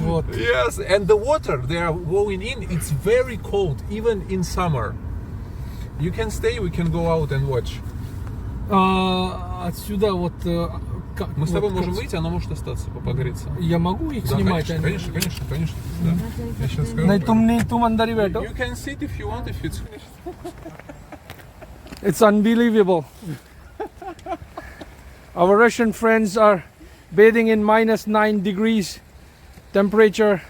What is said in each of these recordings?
Вот. Yes, and the water they are going in, it's very cold, even in summer. You can stay, we can go out and watch. Отсюда вот... Мы с тобой можем выйти, она может остаться, погреться. Я могу их Да, снимать? конечно. Да. Я сейчас скажу. नहीं तुम अंदर ही बैठो. You can sit if you want, if it's... It's unbelievable. Our Russian friends are bathing in -9 degrees temperature.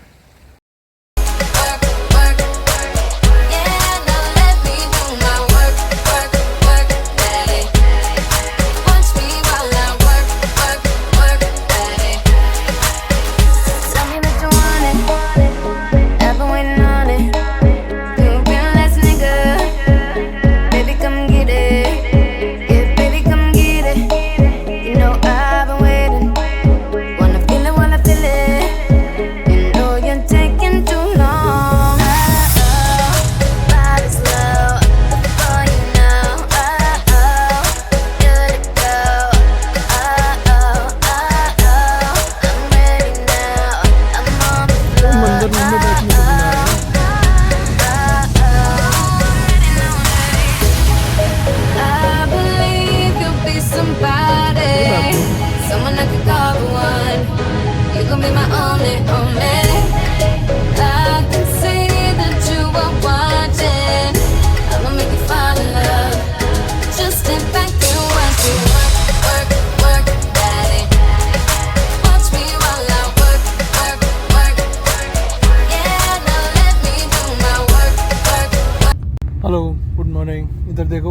Hello good morning. इधर देखो.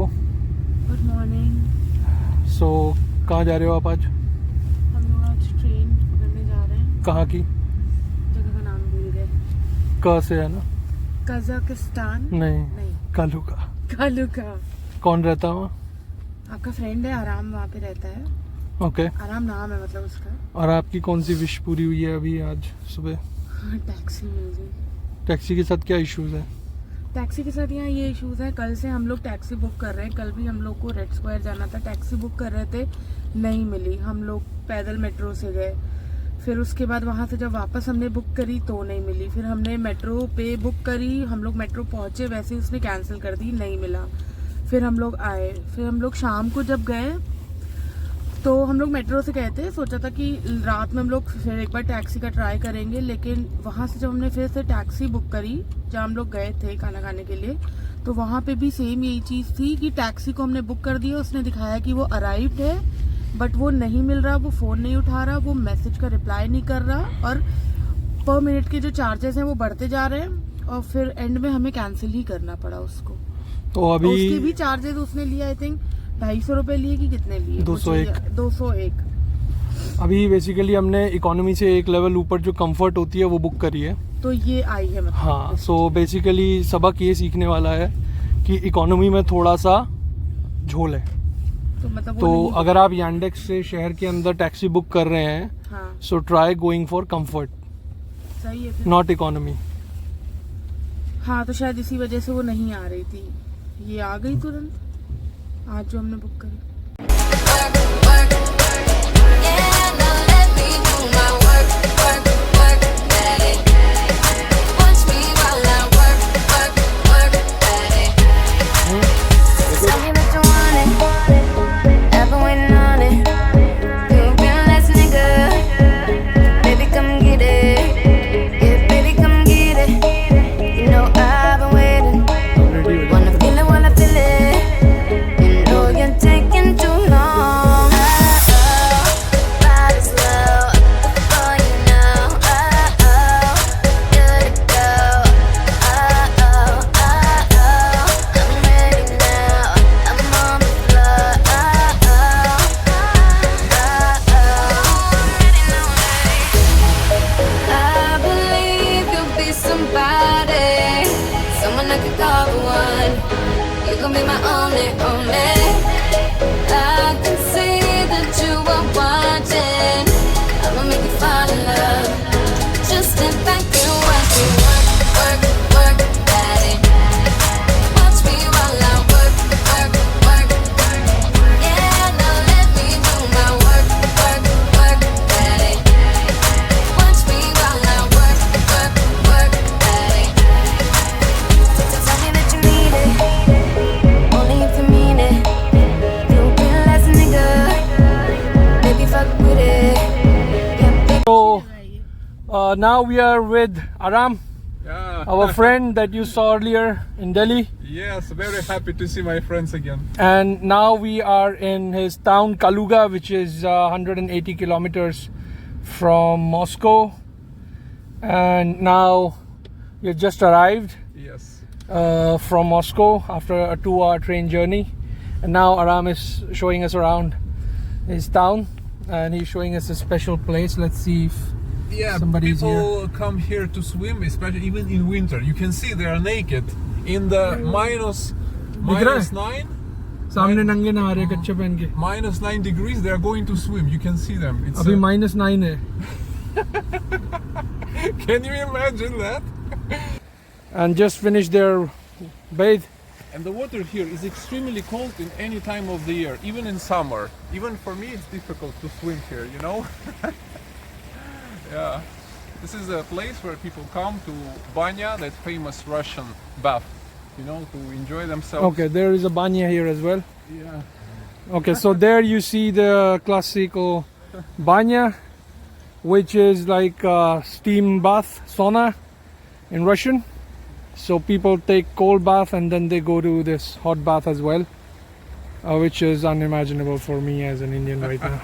Good morning. सो कहाँ जा रहे हो आप आज? हम लोग आज ट्रेन पकड़ने जा रहे हैं. कहाँ की? जगह का नाम भूल गए. क से है ना? कजाकिस्तान. नहीं कालू का. कालू का. कौन रहता है वहाँ? आपका फ्रेंड है, आराम वहाँ पे रहता है. ओके. आराम नाम है मतलब उसका. और आपकी कौन सी विश पूरी हुई है अभी आज सुबह? टैक्सी मिल गई. टैक्सी के साथ क्या इश्यूज है? टैक्सी के साथ यहाँ ये इश्यूज है. कल से हम लोग टैक्सी बुक कर रहे हैं. कल भी हम लोग को रेड स्क्वायर जाना था, टैक्सी बुक कर रहे थे, नहीं मिली. हम लोग पैदल मेट्रो से गए. फिर उसके बाद वहाँ से जब वापस हमने बुक करी तो नहीं मिली. फिर हमने मेट्रो पे बुक करी, हम लोग मेट्रो पहुँचे, वैसे ही उसने कैंसिल कर दी, नहीं मिला. फिर हम लोग आए. फिर हम लोग शाम को जब गए तो हम लोग मेट्रो से गए थे. सोचा था कि रात में हम लोग फिर एक बार टैक्सी का ट्राई करेंगे, लेकिन वहाँ से जब हमने फिर से टैक्सी बुक करी जहाँ हम लोग गए थे खाना खाने के लिए, तो वहाँ पे भी सेम यही चीज़ थी कि टैक्सी को हमने बुक कर दिया. उसने दिखाया कि वो अराइव्ड है, बट वो नहीं मिल रहा, वो फ़ोन नहीं उठा रहा, वो मैसेज का रिप्लाई नहीं कर रहा, और पर मिनट के जो चार्जेस हैं वो बढ़ते जा रहे हैं. और फिर एंड में हमें कैंसिल ही करना पड़ा उसको. तो अभी उसके भी चार्जेस उसने लिए, आई थिंक 250 रुपए लिए कि कितने लिए? 201. अभी बेसिकली हमने इकोनॉमी से एक लेवल ऊपर जो कंफर्ट होती है वो बुक करी है. तो ये आई है मतलब. हाँ. सो बेसिकली सबक ये सीखने वाला है कि इकोनॉमी में थोड़ा सा झोल है. तो मतलब तो अगर आप यांडेक्स से शहर के अंदर टैक्सी बुक कर रहे हैं, हाँ. So try going for comfort, सही है फिर. Not economy. हाँ, तो शायद इसी वजह से वो नहीं आ रही थी. ये आ गई तुरंत आज जो हमने बुक करी. Taking Now we are with Aram, Yeah. our friend that you saw earlier in Delhi. Yes, very happy to see my friends again. And now we are in his town Kaluga, which is 180 kilometers from Moscow. And now we just arrived Yes. from Moscow after a 2-hour train journey. And now Aram is showing us around his town, and he's showing us a special place. Let's see if Yeah, somebody's people come here to swim, especially even in winter. You can see they are naked in the minus रहा है? 9, सामने नंगे नहा रहे कच्चे पहन के. minus 9 degrees. They are going to swim. You can see them. It's अभी -9 है. can you imagine that? And just finished their bathe. And the water here is extremely cold in any time of the year, even in summer. Even for me, it's difficult to swim here, you know? Yeah. This is a place where people come to Banya, that famous Russian bath, you know, to enjoy themselves. Okay, there is a banya here as well. Yeah. Okay, so there you see the classical banya, which is like a steam bath, sauna in Russian. So people take cold bath and then they go to this hot bath as well, which is unimaginable for me as an Indian right now.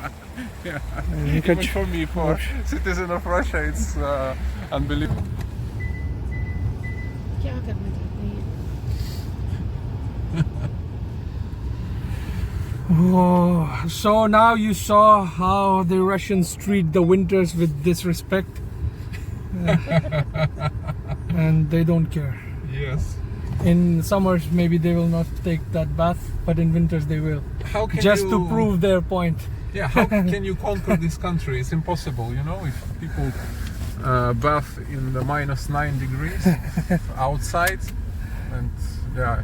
Yeah. And you Even catch- for me, for citizen of Russia, it's unbelievable. क्या करना चाहते हैं? Oh, so now you saw how the Russians treat the winters with disrespect. And they don't care. Yes. In summers maybe they will not take that bath, but in winters they will. How can Just you, to prove their point. Yeah, how can you conquer this country? It's impossible, you know, if people bath in the -9 degrees outside, and yeah,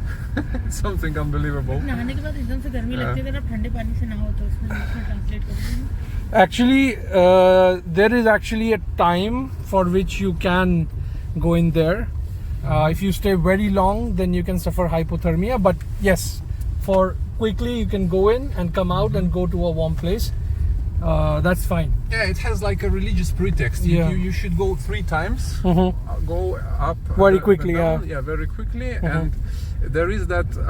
it's something unbelievable. नहाने के बाद एकदम से गर्मी लगती है अगर आप ठंडे पानी से नहाओ तो उसमें ट्रांसलेट करोगे. Actually, there is actually a time for which you can go in there. If you stay very long, then you can suffer hypothermia. But yes, for quickly you can go in and come out and go to a warm place. That's fine. Yeah, it has like a religious pretext. Yeah. You should go 3 times, go up Very quickly, down, yeah. very quickly, and there is that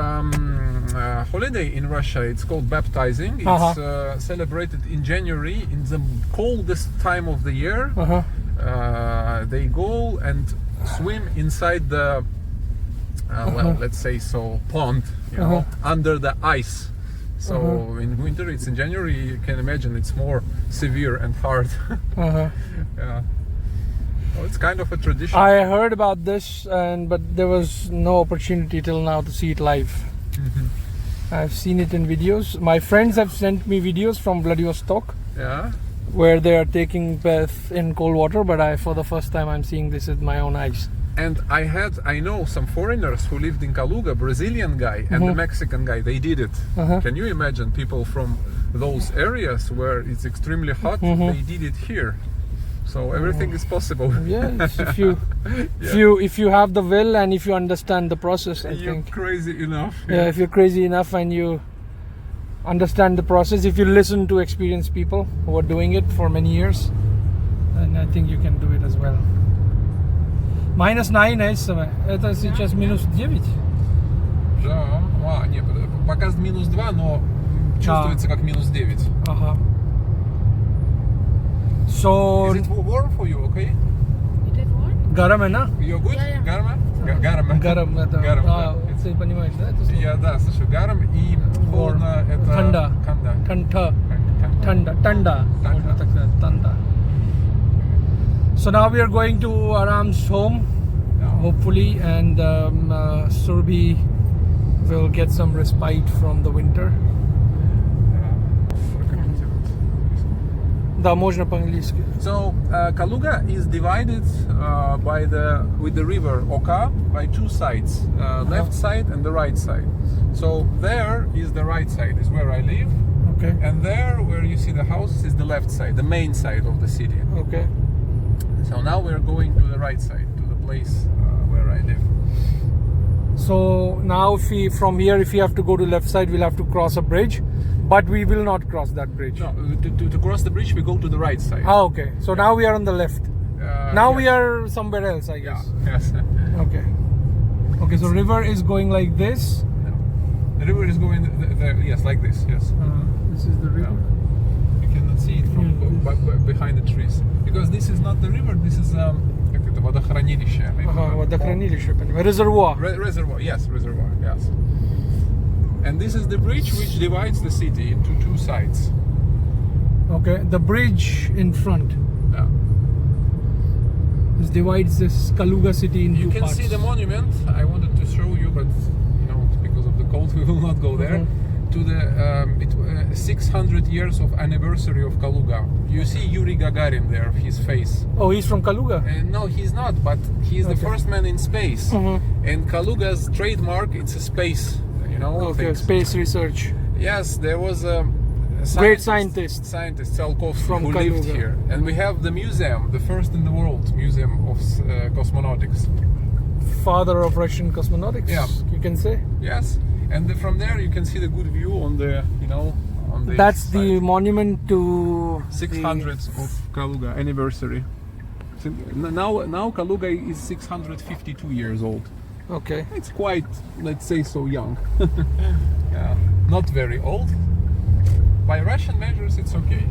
holiday in Russia. It's called baptizing. It's celebrated in January, in the coldest time of the year. They go and swim inside the well, let's say so, pond, you know, under the ice. So in winter, it's in January. You can imagine it's more severe and hard. Yeah. Well, it's kind of a tradition. I heard about this, but there was no opportunity till now to see it live. I've seen it in videos. My friends have sent me videos from Vladivostok, Yeah. where they are taking bath in cold water, but for the first time I'm seeing this with my own eyes. And I know some foreigners who lived in Kaluga, Brazilian guy and the Mexican guy. They did it. Can you imagine people from those areas where it's extremely hot? They did it here. So everything is possible. Yes, if you have the will and if you understand the process, I You're think. crazy enough. Yeah, if you're crazy enough and you understand the process, if you listen to experienced people who are doing it for many years, then I think you can do it as well. -9 है इस समय. Это сейчас -9. Да. Нет, показывает -2, но чувствуется как -9. Ага. So Is it warm for you? Okay. It is what? गरम है ना? You're good? Yeah. Гарма? Гарма. Гरम это. Гарм, А, да. ты понимаешь, да? Это слово? Я, да, слушай, гарм и холодно это... Танда. Канда. Tanda. Танда. Tanda. можно так сказать, Tanda. So now we are going to Aram's home, hopefully, and Surbhi will get some respite from the winter. Да, можно по-английски. So Kaluga is divided with the river Oka by 2 sides, left side and the right side. So there is the right side, is where I live, Okay. and there where you see the houses is the left side, the main side of the city. Okay. So now we're going to the right side, to the place where I live. So now from here, if we have to go to left side, we'll have to cross a bridge, but we will not cross that bridge. No, to cross the bridge we go to the right side. Ah, okay. So now we are on the left. Now yeah. we are somewhere else, I Yeah. guess. Yes. Okay. Okay, so river is going like this. The river is going there. Yes, like this. Yes. This is the river. You cannot see it from behind the trees because this is not the river. This is как это, водохранилище. Водохранилище, reservoir. Reservoir. Yes, reservoir. Yes. And this is the bridge which divides the city into two sides. Okay, the bridge in front. Yeah. This divides this Kaluga city in You two can parts. see the monument. I wanted to show you, but because of the cold, we will not go there. To the 600 years of anniversary of Kaluga. You see Yuri Gagarin there, his face. Oh, he's from Kaluga. No, he's not, but he's the Okay. first man in space. And Kaluga's trademark, it's a space. Okay, things. space research. Yes, there was a Great scientist Tsiolkovsky, From who lived Kaluga. here, and we have the museum, the first in the world museum of cosmonautics. Father of Russian cosmonautics. Yeah. You can say. Yes, and from there you can see the good view on the on the That's side. the monument to 600th of Kaluga anniversary. So now Kaluga is 652 years old. Okay. It's quite, let's say, so young. Yeah, not very old. By Russian measures, it's okay.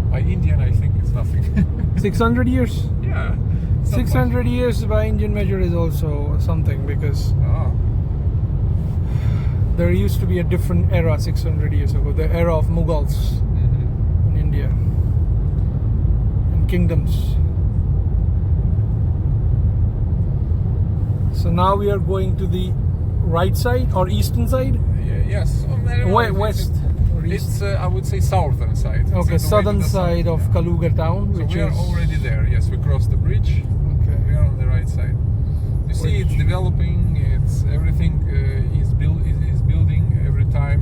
By Indian, I think it's nothing. 600 years. Yeah. 600 years by Indian measure is also something because Oh. there used to be a different era 600 years ago, the era of Mughals in India and kingdoms. So now we are going to the right side or eastern side? Yes. West or east? It's I would say southern side. It's on Okay, the way to southern the south, side of yeah. Kaluga town, So which we are is already there. Yes, we crossed the bridge. okay. We are on the right side. You see, it's developing. It's everything is building every time.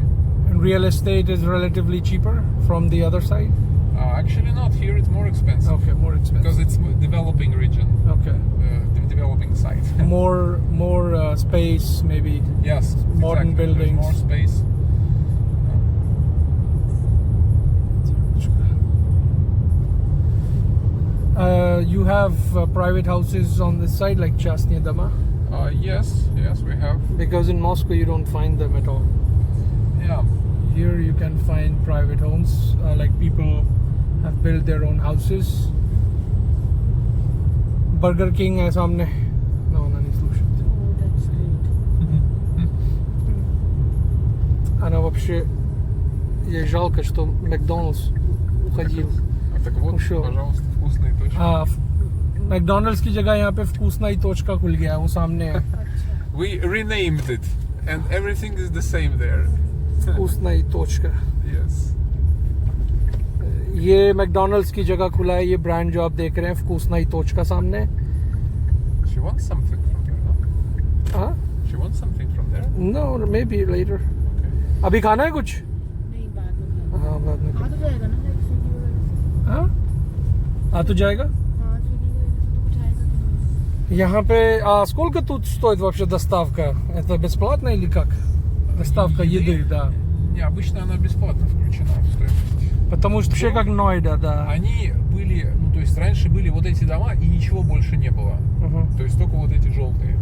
And real estate is relatively cheaper from the other side. Actually, not here. It's more expensive Okay, more expensive. because it's developing region, Okay, the developing site. more space maybe. Yes, Modern exactly. There's buildings. more space. You have private houses on this side like Chasnya Dama, Yes, we have. because in Moscow you don't find them at all. Yeah. Here you can find private homes, like people have built their own houses. Burger King है सामने. No, не слушает. Oh, that's great. Она вообще, ей жалко, что Макдональдс уходил. Так вот, Ушел. пожалуйста, вкусные точки. हाँ, McDonald's की जगह यहाँ पे फूसना ही टोचका खुल गया है, वो सामने है. We renamed it, and everything is the same there. फूसना ही टोचका. Yes. ये मैकडोनल्ड्स की जगह खुला है, ये ब्रांड जो आप देख रहे हैं फूसना ही टोचका सामने. She wants something from there, no? हाँ? She wants something from there. No, maybe later. Okay. अभी खाना है कुछ? नहीं, बाद में हाँ, बाद में. आ तो जाएगा ना, लाइक स्विगी वगैरह से. हाँ? आ तो जाएगा? हाँ, स्विगी वगैरह से तो कुछ आएगा तो नहीं. यहाँ पे, сколько тут стоит вообще доставка? Это бесплатно или как? Доставка еды, да. Не, обычно она бесплатно включена в стоимость. Потому что вообще как Нойда, да. Они были, то есть раньше были вот эти дома и ничего больше не было. То есть только вот эти желтые.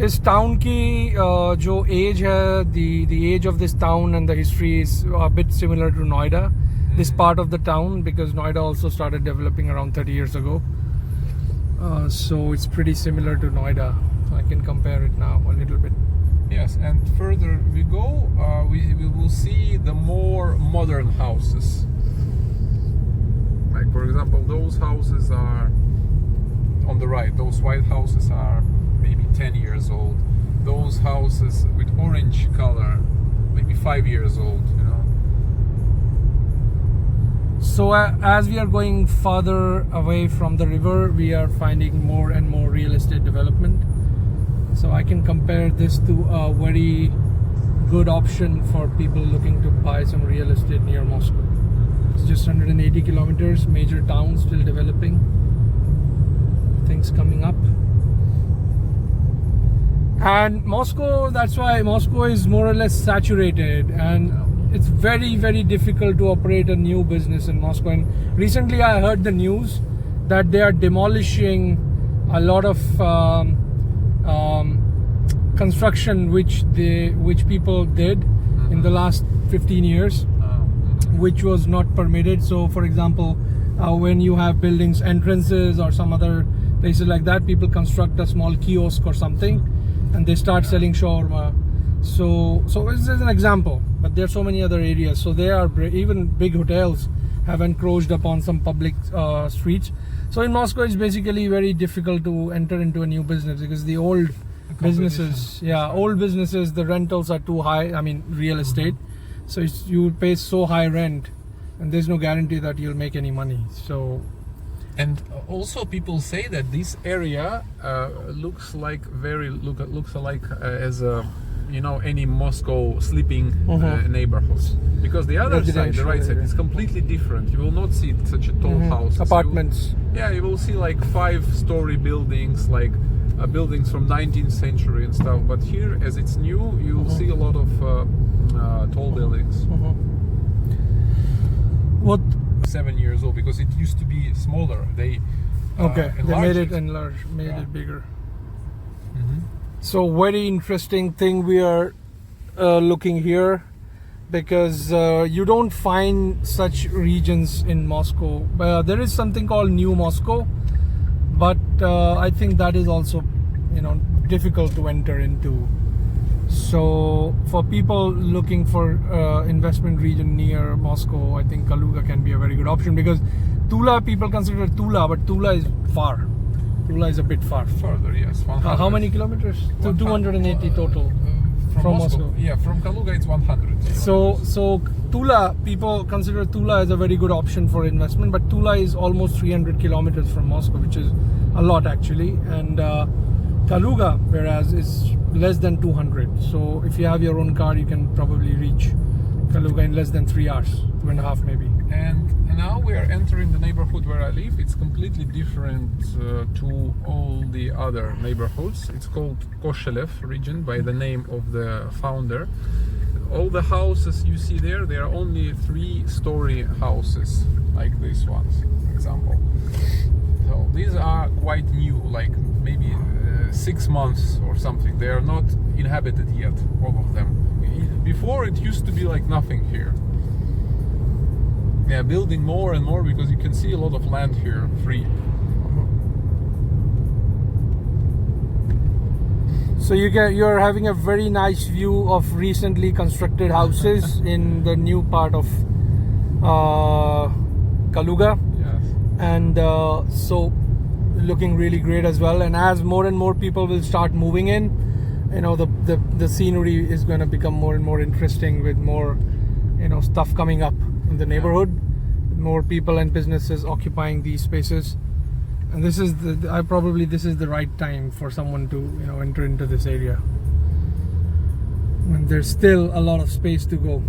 इस टाउन की जो एज है, the age of this town and the history is a bit similar to Noida. This part of the town, because Noida also started developing around 30 years ago. So it's pretty similar to Noida. I can compare it now a little bit. Yes, and further we go, we will see the more modern houses. Like for example, those houses are on the right. Those white houses are maybe 10 years old. Those houses with orange color, maybe 5 years old. So as we are going farther away from the river, we are finding more and more real estate development. So I can compare this to a very good option for people looking to buy some real estate near Moscow. It's just 180 kilometers, major town still developing, things coming up. And Moscow, that's why Moscow is more or less saturated, and it's very, very difficult to operate a new business in Moscow. And recently I heard the news that they are demolishing a lot of construction which people did in the last 15 years, which was not permitted. So for example, when you have buildings entrances or some other places like that, people construct a small kiosk or something and they start selling shawarma. So this is an example, but there are so many other areas. So there are even big hotels have encroached upon some public streets. So in Moscow it's basically very difficult to enter into a new business because the old businesses, the rentals are too high. I mean, real estate. So you pay so high rent and there's no guarantee that you'll make any money. So, and also people say that this area looks like as a, you know, any Moscow sleeping neighborhoods, because the other side, the right side, is completely different. You will not see such a tall house. Apartments. You will see like 5-story buildings, like buildings from 19th century and stuff. But here, as it's new, you will see a lot of tall buildings. What? 7 years old, because it used to be smaller. They made it enlarged, it bigger. So very interesting thing we are looking here, because you don't find such regions in Moscow. There is something called New Moscow, but I think that is also, you know, difficult to enter into. So for people looking for investment region near Moscow, I think Kaluga can be a very good option, because Tula, people consider Tula, but Tula is far. Tula is a bit far. Further, yes. How many kilometers? 280 total from Moscow. Yeah, from Kaluga it's 100. So Tula, people consider Tula as a very good option for investment, but Tula is almost 300 kilometers from Moscow, which is a lot actually. And Kaluga, whereas, is less than 200. So if you have your own car, you can probably reach Kaluga in less than 3 hours, 2.5 maybe. And now we are entering the neighborhood where I live. It's completely different to all the other neighborhoods. It's called Koshelev region by the name of the founder. All the houses you see there, they are only 3-story houses, like these ones, for example. So these are quite new, like maybe 6 months or something. They are not inhabited yet, all of them. Before it used to be like nothing here. Yeah, building more and more, because you can see a lot of land here free. So you're having a very nice view of recently constructed houses in the new part of Kaluga. Yes. And so looking really great as well. And as more and more people will start moving in, you know, the scenery is going to become more and more interesting, with more, you know, stuff coming up in the neighborhood, more people and businesses occupying these spaces. And this is this is the right time for someone to, you know, enter into this area. And there's still a lot of space to go.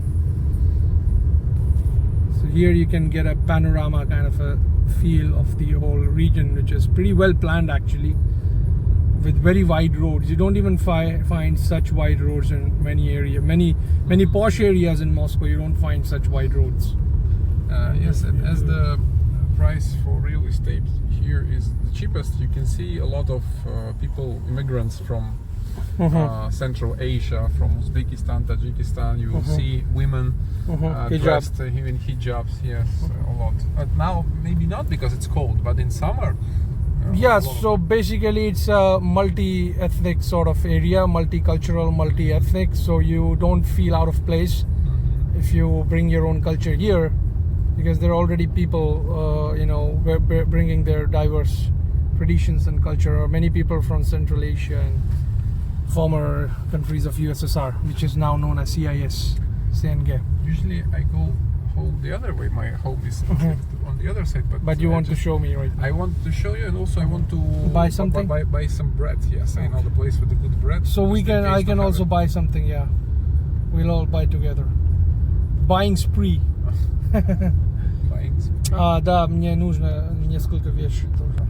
So here you can get a panorama kind of a feel of the whole region, which is pretty well planned actually, with very wide roads. You don't even find such wide roads in many posh areas in Moscow. You don't find such wide roads. Yes, and as the price for real estate here is the cheapest, you can see a lot of immigrants from Central Asia, from Uzbekistan, Tajikistan. You will see women dressed in hijabs, yes, a lot. But now maybe not, because it's cold, but in summer. Yes, so basically it's a multi-ethnic sort of area, multicultural, multi-ethnic, so you don't feel out of place if you bring your own culture here, because there are already people, you know, bringing their diverse traditions and culture, or many people from Central Asia and former countries of USSR, which is now known as CIS, CNG. Usually I go home the other way. My home is on the other side, but you want to show me right now. I want to show you, and also I want to buy something. Buy some bread. Yes, I know the place with the good bread. So I can also buy something. Yeah, we'll all buy together. Buying spree. Buying spree. Да, мне нужно несколько вещей тоже.